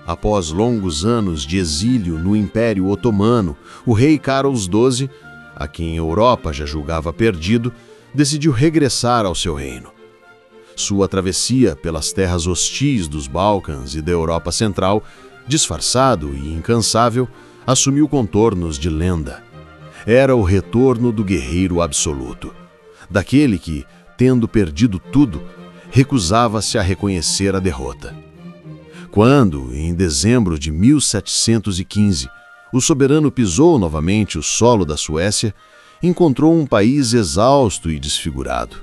Após longos anos de exílio no Império Otomano, o rei Carlos XII, a quem a Europa já julgava perdido, decidiu regressar ao seu reino. Sua travessia pelas terras hostis dos Balcãs e da Europa Central, disfarçado e incansável, assumiu contornos de lenda. Era o retorno do guerreiro absoluto, daquele que, tendo perdido tudo, recusava-se a reconhecer a derrota. Quando, em dezembro de 1715, o soberano pisou novamente o solo da Suécia, encontrou um país exausto e desfigurado.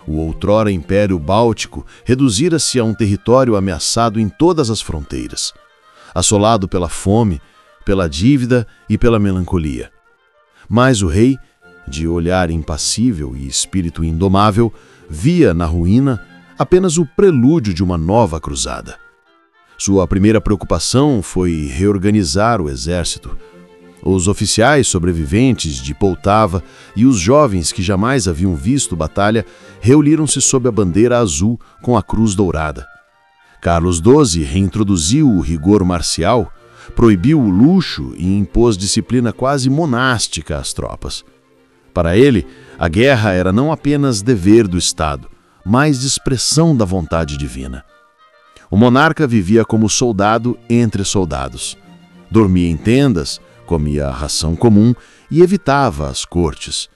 O outrora Império Báltico reduzira-se a um território ameaçado em todas as fronteiras, assolado pela fome, pela dívida e pela melancolia. Mas o rei, de olhar impassível e espírito indomável, via na ruína apenas o prelúdio de uma nova cruzada. Sua primeira preocupação foi reorganizar o exército. Os oficiais sobreviventes de Poltava e os jovens que jamais haviam visto batalha reuniram-se sob a bandeira azul com a cruz dourada. Carlos XII reintroduziu o rigor marcial, proibiu o luxo e impôs disciplina quase monástica às tropas. Para ele, a guerra era não apenas dever do Estado, mas expressão da vontade divina. O monarca vivia como soldado entre soldados. Dormia em tendas, comia a ração comum e evitava as cortes.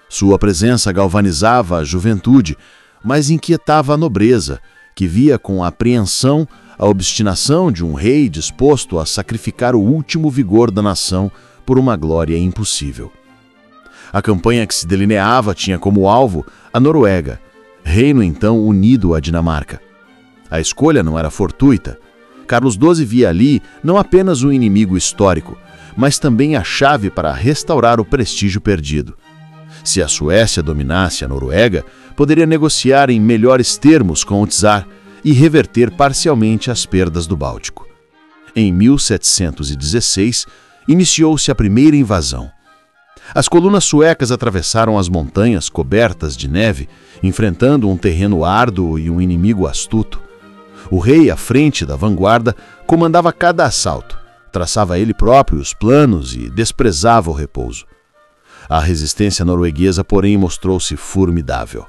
Sua presença galvanizava a juventude, mas inquietava a nobreza, que via com apreensão a obstinação de um rei disposto a sacrificar o último vigor da nação por uma glória impossível. A campanha que se delineava tinha como alvo a Noruega, reino então unido à Dinamarca. A escolha não era fortuita. Carlos XII via ali não apenas um inimigo histórico, mas também a chave para restaurar o prestígio perdido. Se a Suécia dominasse a Noruega, poderia negociar em melhores termos com o czar e reverter parcialmente as perdas do Báltico. Em 1716, iniciou-se a primeira invasão. As colunas suecas atravessaram as montanhas cobertas de neve, enfrentando um terreno árduo e um inimigo astuto. O rei, à frente da vanguarda, comandava cada assalto, traçava ele próprio os planos e desprezava o repouso. A resistência norueguesa, porém, mostrou-se formidável.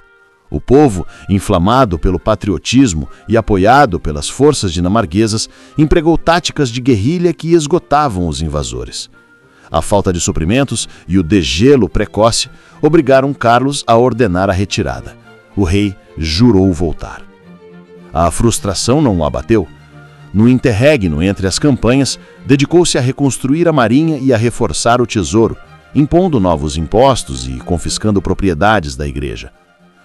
O povo, inflamado pelo patriotismo e apoiado pelas forças dinamarquesas, empregou táticas de guerrilha que esgotavam os invasores. A falta de suprimentos e o degelo precoce obrigaram Carlos a ordenar a retirada. O rei jurou voltar. A frustração não o abateu. No interregno entre as campanhas, dedicou-se a reconstruir a marinha e a reforçar o tesouro, impondo novos impostos e confiscando propriedades da igreja.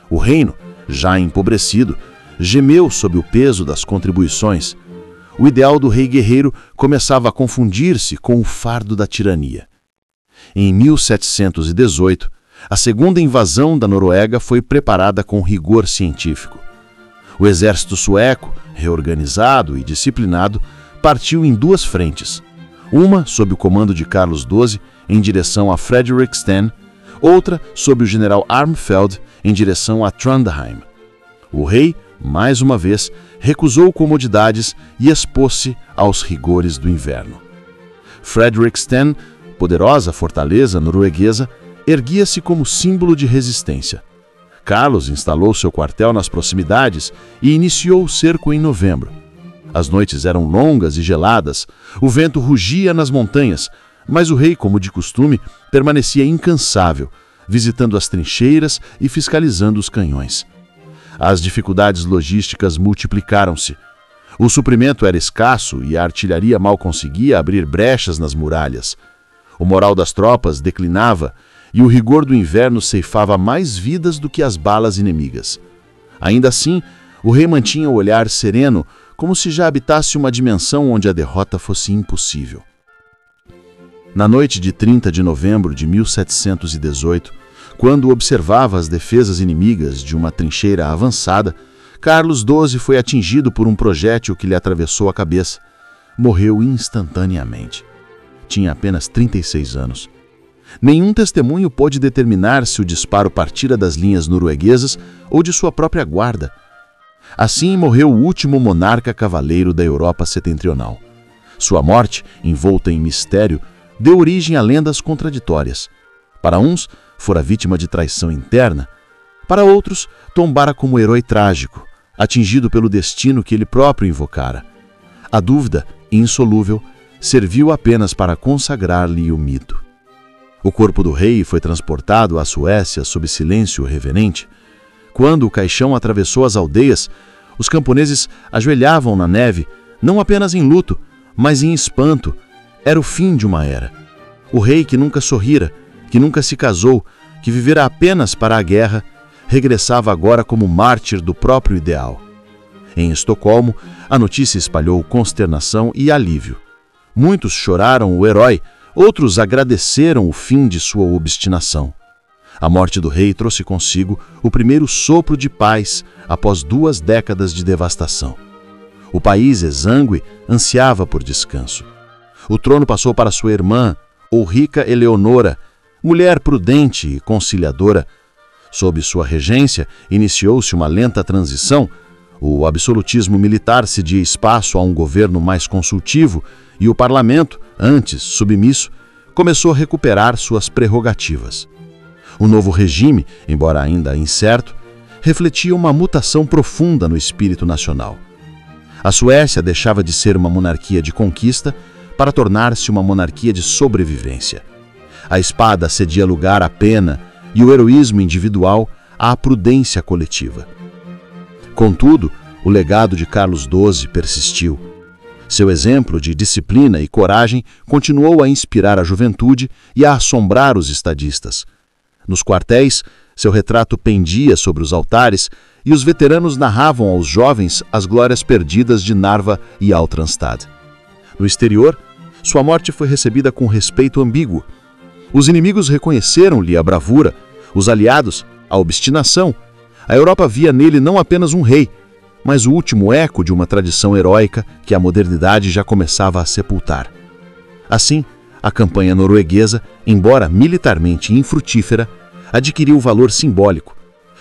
O reino, já empobrecido, gemeu sob o peso das contribuições. O ideal do rei guerreiro começava a confundir-se com o fardo da tirania. Em 1718, a segunda invasão da Noruega foi preparada com rigor científico. O exército sueco, reorganizado e disciplinado, partiu em duas frentes. Uma sob o comando de Carlos XII, em direção a Fredriksten, outra sob o general Armfeld, em direção a Trondheim. O rei, mais uma vez, recusou comodidades e expôs-se aos rigores do inverno. Fredriksten, poderosa fortaleza norueguesa, erguia-se como símbolo de resistência. Carlos instalou seu quartel nas proximidades e iniciou o cerco em novembro. As noites eram longas e geladas, o vento rugia nas montanhas, mas o rei, como de costume, permanecia incansável, visitando as trincheiras e fiscalizando os canhões. As dificuldades logísticas multiplicaram-se. O suprimento era escasso e a artilharia mal conseguia abrir brechas nas muralhas. O moral das tropas declinava e o rigor do inverno ceifava mais vidas do que as balas inimigas. Ainda assim, o rei mantinha o olhar sereno, como se já habitasse uma dimensão onde a derrota fosse impossível. Na noite de 30 de novembro de 1718, quando observava as defesas inimigas de uma trincheira avançada, Carlos XII foi atingido por um projétil que lhe atravessou a cabeça. Morreu instantaneamente. Tinha apenas 36 anos. Nenhum testemunho pôde determinar se o disparo partira das linhas norueguesas ou de sua própria guarda. Assim morreu o último monarca cavaleiro da Europa setentrional. Sua morte, envolta em mistério, deu origem a lendas contraditórias. Para uns, fora vítima de traição interna. Para outros, tombara como herói trágico, atingido pelo destino que ele próprio invocara. A dúvida, insolúvel, serviu apenas para consagrar-lhe o mito. O corpo do rei foi transportado à Suécia sob silêncio reverente. Quando o caixão atravessou as aldeias, os camponeses ajoelhavam na neve, não apenas em luto, mas em espanto. Era o fim de uma era. O rei que nunca sorrira, que nunca se casou, que vivera apenas para a guerra, regressava agora como mártir do próprio ideal. Em Estocolmo, a notícia espalhou consternação e alívio. Muitos choraram o herói, outros agradeceram o fim de sua obstinação. A morte do rei trouxe consigo o primeiro sopro de paz após 2 décadas de devastação. O país exangue ansiava por descanso. O trono passou para sua irmã, Ulrica Eleonora, mulher prudente e conciliadora. Sob sua regência, iniciou-se uma lenta transição. O absolutismo militar cedia espaço a um governo mais consultivo e o parlamento, antes submisso, começou a recuperar suas prerrogativas. O novo regime, embora ainda incerto, refletia uma mutação profunda no espírito nacional. A Suécia deixava de ser uma monarquia de conquista para tornar-se uma monarquia de sobrevivência. A espada cedia lugar à pena e o heroísmo individual à prudência coletiva. Contudo, o legado de Carlos XII persistiu. Seu exemplo de disciplina e coragem continuou a inspirar a juventude e a assombrar os estadistas. Nos quartéis, seu retrato pendia sobre os altares e os veteranos narravam aos jovens as glórias perdidas de Narva e Altrastad. No exterior, sua morte foi recebida com respeito ambíguo. Os inimigos reconheceram-lhe a bravura, os aliados, a obstinação. A Europa via nele não apenas um rei, mas o último eco de uma tradição heróica que a modernidade já começava a sepultar. Assim, a campanha norueguesa, embora militarmente infrutífera, adquiriu valor simbólico.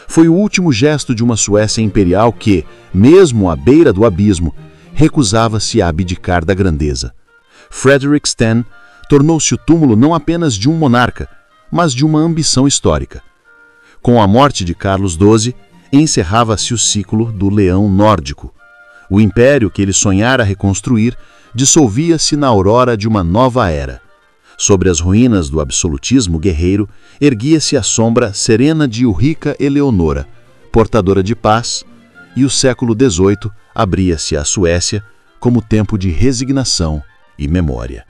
Foi o último gesto de uma Suécia imperial que, mesmo à beira do abismo, recusava-se a abdicar da grandeza. Fredriksten tornou-se o túmulo não apenas de um monarca, mas de uma ambição histórica. Com a morte de Carlos XII, encerrava-se o ciclo do leão nórdico. O império que ele sonhara reconstruir dissolvia-se na aurora de uma nova era. Sobre as ruínas do absolutismo guerreiro, erguia-se a sombra serena de Ulrica Eleonora, portadora de paz, e o século XVIII abria-se à Suécia como tempo de resignação e memória.